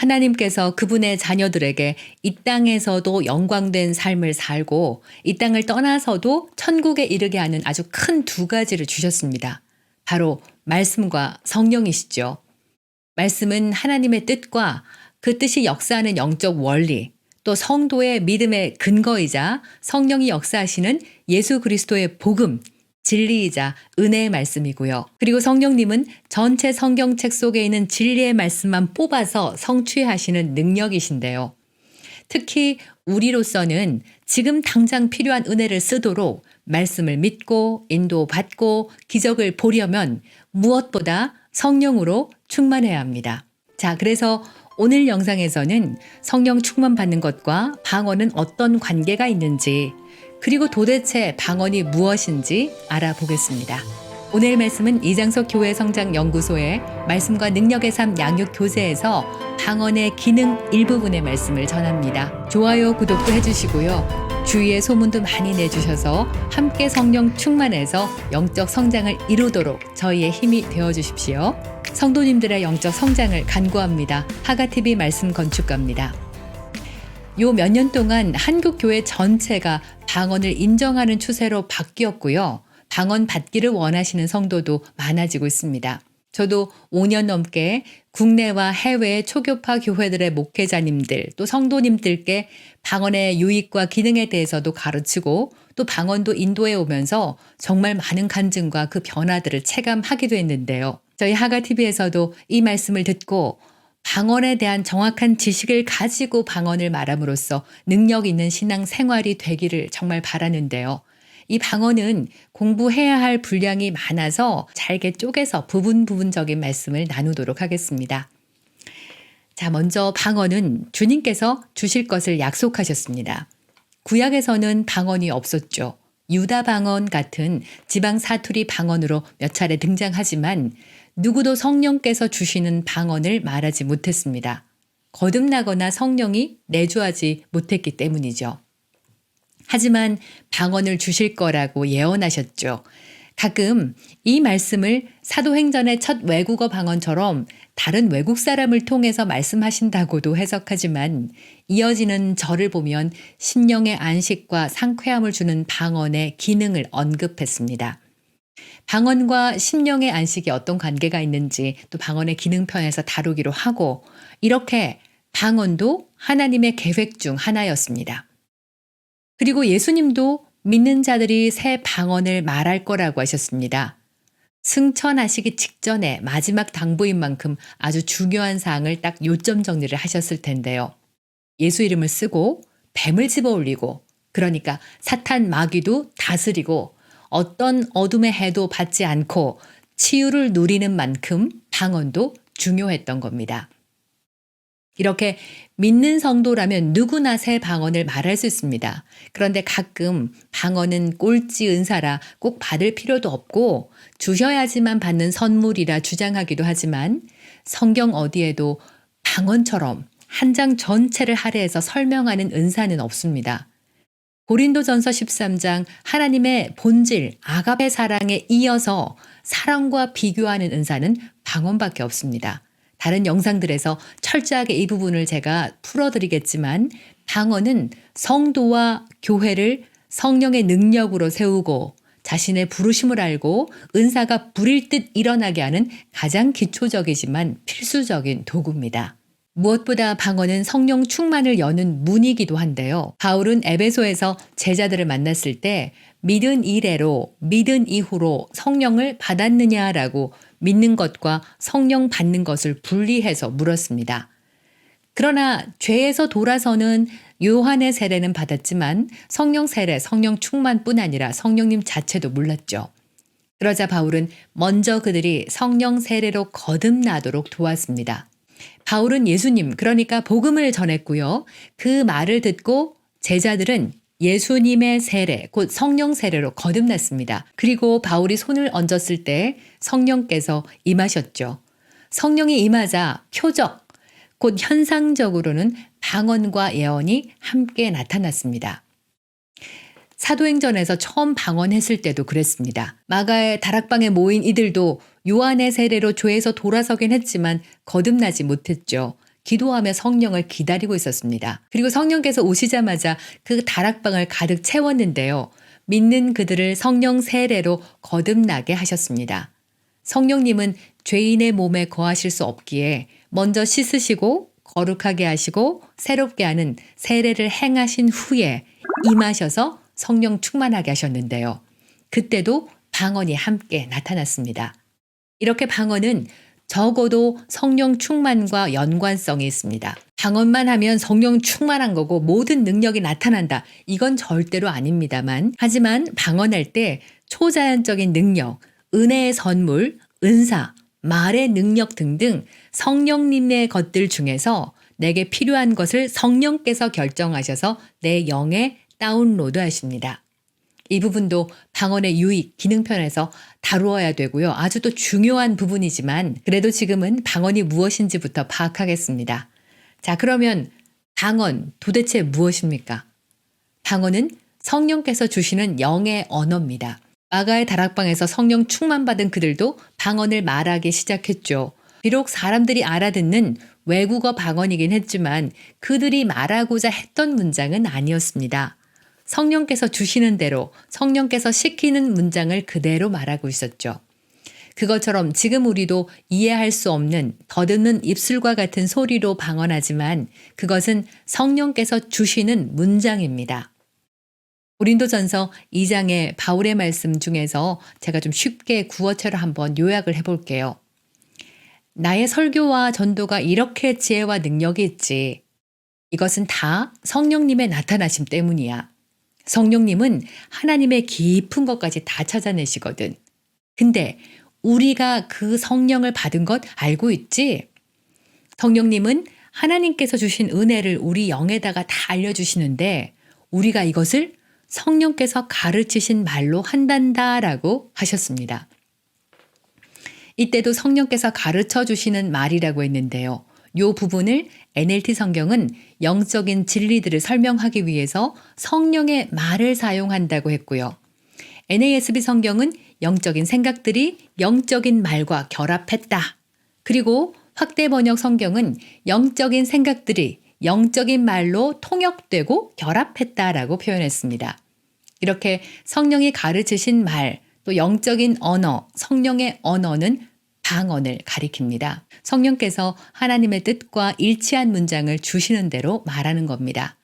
하나님께서 그분의 자녀들에게 이 땅에서도 영광된 삶을 살고 이 땅을 떠나서도 천국에 이르게 하는 아주 큰 두 가지를 주셨습니다. 바로 말씀과 성령이시죠. 말씀은 하나님의 뜻과 그 뜻이 역사하는 영적 원리, 또 성도의 믿음의 근거이자 성령이 역사하시는 예수 그리스도의 복음, 진리이자 은혜의 말씀이고요. 그리고 성령님은 전체 성경책 속에 있는 진리의 말씀만 뽑아서 성취하시는 능력이신데요. 특히 우리로서는 지금 당장 필요한 은혜를 쓰도록 말씀을 믿고 인도받고 기적을 보려면 무엇보다 성령으로 충만해야 합니다. 자, 그래서 오늘 영상에서는 성령 충만 받는 것과 방언은 어떤 관계가 있는지, 그리고 도대체 방언이 무엇인지 알아보겠습니다. 오늘 말씀은 이장석 교회 성장 연구소의 말씀과 능력의 삶 양육 교재에서 방언의 기능 일부분의 말씀을 전합니다. 좋아요, 구독도 해주시고요. 주위에 소문도 많이 내주셔서 함께 성령 충만해서 영적 성장을 이루도록 저희의 힘이 되어주십시오. 성도님들의 영적 성장을 간구합니다. 하가TV 말씀 건축가입니다. 요 몇 년 동안 한국 교회 전체가 방언을 인정하는 추세로 바뀌었고요. 방언 받기를 원하시는 성도도 많아지고 있습니다. 저도 5년 넘게 국내와 해외 초교파 교회들의 목회자님들 또 성도님들께 방언의 유익과 기능에 대해서도 가르치고 또 방언도 인도해 오면서 정말 많은 간증과 그 변화들을 체감하기도 했는데요. 저희 하가TV에서도 이 말씀을 듣고 방언에 대한 정확한 지식을 가지고 방언을 말함으로써 능력 있는 신앙 생활이 되기를 정말 바라는데요. 이 방언은 공부해야 할 분량이 많아서 잘게 쪼개서 부분적인 말씀을 나누도록 하겠습니다. 자, 먼저 방언은 주님께서 주실 것을 약속하셨습니다. 구약에서는 방언이 없었죠. 유다 방언 같은 지방 사투리 방언으로 몇 차례 등장하지만 누구도 성령께서 주시는 방언을 말하지 못했습니다. 거듭나거나 성령이 내주하지 못했기 때문이죠. 하지만 방언을 주실 거라고 예언하셨죠. 가끔 이 말씀을 사도행전의 첫 외국어 방언처럼 다른 외국 사람을 통해서 말씀하신다고도 해석하지만 이어지는 절을 보면 심령의 안식과 상쾌함을 주는 방언의 기능을 언급했습니다. 방언과 심령의 안식이 어떤 관계가 있는지 또 방언의 기능편에서 다루기로 하고 이렇게 방언도 하나님의 계획 중 하나였습니다. 그리고 예수님도 믿는 자들이 새 방언을 말할 거라고 하셨습니다. 승천하시기 직전에 마지막 당부인 만큼 아주 중요한 사항을 딱 요점 정리를 하셨을 텐데요. 예수 이름을 쓰고 뱀을 집어올리고 그러니까 사탄 마귀도 다스리고 어떤 어둠의 해도 받지 않고 치유를 누리는 만큼 방언도 중요했던 겁니다. 이렇게 믿는 성도라면 누구나 새 방언을 말할 수 있습니다. 그런데 가끔 방언은 꼴찌 은사라 꼭 받을 필요도 없고 주셔야지만 받는 선물이라 주장하기도 하지만 성경 어디에도 방언처럼 한 장 전체를 할애해서 설명하는 은사는 없습니다. 고린도전서 13장 하나님의 본질 아가페 사랑에 이어서 사랑과 비교하는 은사는 방언밖에 없습니다. 다른 영상들에서 철저하게 이 부분을 제가 풀어드리겠지만 방언은 성도와 교회를 성령의 능력으로 세우고 자신의 부르심을 알고 은사가 불일 듯 일어나게 하는 가장 기초적이지만 필수적인 도구입니다. 무엇보다 방언은 성령 충만을 여는 문이기도 한데요. 바울은 에베소에서 제자들을 만났을 때 믿은 이래로 믿은 이후로 성령을 받았느냐라고 믿는 것과 성령 받는 것을 분리해서 물었습니다. 그러나 죄에서 돌아서는 요한의 세례는 받았지만 성령 세례, 성령 충만뿐 아니라 성령님 자체도 몰랐죠. 그러자 바울은 먼저 그들이 성령 세례로 거듭나도록 도왔습니다. 바울은 예수님, 그러니까 복음을 전했고요. 그 말을 듣고 제자들은 예수님의 세례, 곧 성령 세례로 거듭났습니다. 그리고 바울이 손을 얹었을 때 성령께서 임하셨죠. 성령이 임하자 표적, 곧 현상적으로는 방언과 예언이 함께 나타났습니다. 사도행전에서 처음 방언했을 때도 그랬습니다. 마가의 다락방에 모인 이들도 요한의 세례로 죄에서 돌아서긴 했지만 거듭나지 못했죠. 기도하며 성령을 기다리고 있었습니다. 그리고 성령께서 오시자마자 그 다락방을 가득 채웠는데요. 믿는 그들을 성령 세례로 거듭나게 하셨습니다. 성령님은 죄인의 몸에 거하실 수 없기에 먼저 씻으시고 거룩하게 하시고 새롭게 하는 세례를 행하신 후에 임하셔서 성령 충만하게 하셨는데요. 그때도 방언이 함께 나타났습니다. 이렇게 방언은 적어도 성령 충만과 연관성이 있습니다. 방언만 하면 성령 충만한 거고 모든 능력이 나타난다. 이건 절대로 아닙니다만, 하지만 방언할 때 초자연적인 능력, 은혜의 선물, 은사, 말의 능력 등등 성령님의 것들 중에서 내게 필요한 것을 성령께서 결정하셔서 내 영에 다운로드 하십니다. 이 부분도 방언의 유익, 기능편에서 다루어야 되고요. 아주 또 중요한 부분이지만 그래도 지금은 방언이 무엇인지부터 파악하겠습니다. 자, 그러면 방언 도대체 무엇입니까? 방언은 성령께서 주시는 영의 언어입니다. 마가의 다락방에서 성령 충만받은 그들도 방언을 말하기 시작했죠. 비록 사람들이 알아듣는 외국어 방언이긴 했지만 그들이 말하고자 했던 문장은 아니었습니다. 성령께서 주시는 대로 성령께서 시키는 문장을 그대로 말하고 있었죠. 그것처럼 지금 우리도 이해할 수 없는 더듬는 입술과 같은 소리로 방언하지만 그것은 성령께서 주시는 문장입니다. 고린도전서 2장의 바울의 말씀 중에서 제가 좀 쉽게 구어체로 한번 요약을 해볼게요. 나의 설교와 전도가 이렇게 지혜와 능력이 있지. 이것은 다 성령님의 나타나심 때문이야. 성령님은 하나님의 깊은 것까지 다 찾아내시거든. 근데 우리가 그 성령을 받은 것 알고 있지? 성령님은 하나님께서 주신 은혜를 우리 영에다가 다 알려주시는데 우리가 이것을 성령께서 가르치신 말로 한단다라고 하셨습니다. 이때도 성령께서 가르쳐 주시는 말이라고 했는데요. 이 부분을 NLT 성경은 영적인 진리들을 설명하기 위해서 성령의 말을 사용한다고 했고요. NASB 성경은 영적인 생각들이 영적인 말과 결합했다. 그리고 확대 번역 성경은 영적인 생각들이 영적인 말로 통역되고 결합했다라고 표현했습니다. 이렇게 성령이 가르치신 말, 또 영적인 언어, 성령의 언어는 방언을 가리킵니다. 성령께서 하나님의 뜻과 일치한 문장을 주시는 대로 말하는 겁니다.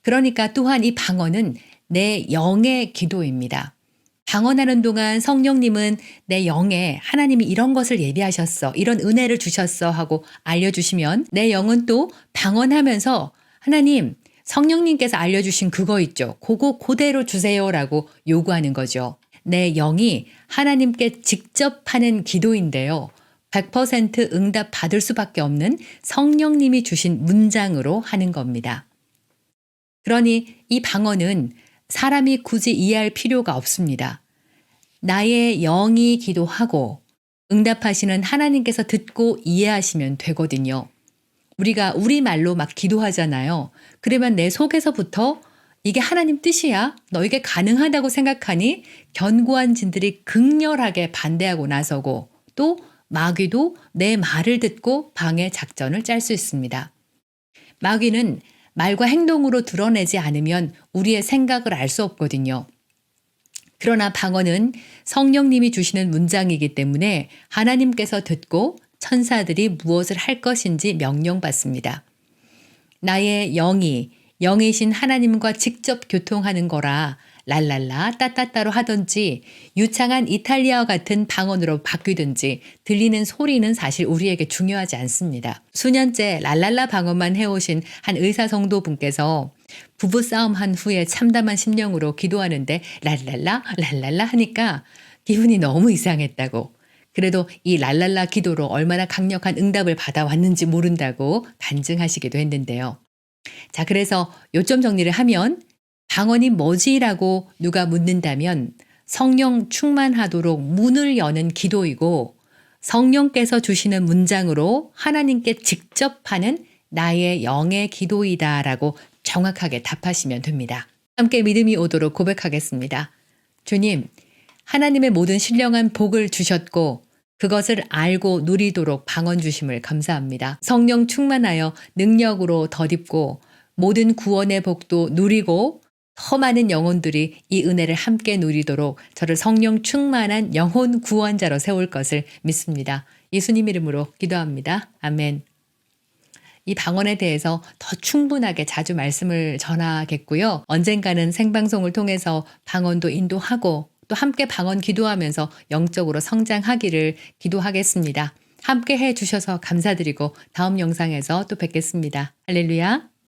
그러니까 또한 이 방언은 내 영의 기도입니다. 방언하는 동안 성령님은 내 영에 하나님이 이런 것을 예비하셨어, 이런 은혜를 주셨어 하고 알려주시면 내 영은 또 방언하면서 하나님, 성령님께서 알려주신 그거 있죠. 그거 그대로 주세요라고 요구하는 거죠. 내 영이 하나님께 직접 하는 기도인데요. 100% 응답 받을 수밖에 없는 성령님이 주신 문장으로 하는 겁니다. 그러니 이 방언은 사람이 굳이 이해할 필요가 없습니다. 나의 영이 기도하고 응답하시는 하나님께서 듣고 이해하시면 되거든요. 우리가 우리말로 막 기도하잖아요. 그러면 내 속에서부터 이게 하나님 뜻이야? 너에게 가능하다고 생각하니 견고한 진들이 극렬하게 반대하고 나서고 또 마귀도 내 말을 듣고 방해 작전을 짤 수 있습니다. 마귀는 말과 행동으로 드러내지 않으면 우리의 생각을 알 수 없거든요. 그러나 방언은 성령님이 주시는 문장이기 때문에 하나님께서 듣고 천사들이 무엇을 할 것인지 명령받습니다. 나의 영이 영이신 하나님과 직접 교통하는 거라 랄랄라 따따따로 하든지 유창한 이탈리아어 같은 방언으로 바뀌든지 들리는 소리는 사실 우리에게 중요하지 않습니다. 수년째 랄랄라 방언만 해오신 한 의사 성도분께서 부부싸움 한 후에 참담한 심령으로 기도하는데 랄랄라 랄랄라 하니까 기분이 너무 이상했다고. 그래도 이 랄랄라 기도로 얼마나 강력한 응답을 받아왔는지 모른다고 간증하시기도 했는데요. 자, 그래서 요점 정리를 하면 방언이 뭐지라고 누가 묻는다면 성령 충만하도록 문을 여는 기도이고 성령께서 주시는 문장으로 하나님께 직접 하는 나의 영의 기도이다라고 정확하게 답하시면 됩니다. 함께 믿음이 오도록 고백하겠습니다. 주님, 하나님의 모든 신령한 복을 주셨고 그것을 알고 누리도록 방언 주심을 감사합니다. 성령 충만하여 능력으로 덧입고 모든 구원의 복도 누리고 더 많은 영혼들이 이 은혜를 함께 누리도록 저를 성령 충만한 영혼 구원자로 세울 것을 믿습니다. 예수님 이름으로 기도합니다. 아멘. 이 방언에 대해서 더 충분하게 자주 말씀을 전하겠고요. 언젠가는 생방송을 통해서 방언도 인도하고 또 함께 방언 기도하면서 영적으로 성장하기를 기도하겠습니다. 함께 해 주셔서 감사드리고 다음 영상에서 또 뵙겠습니다. 할렐루야.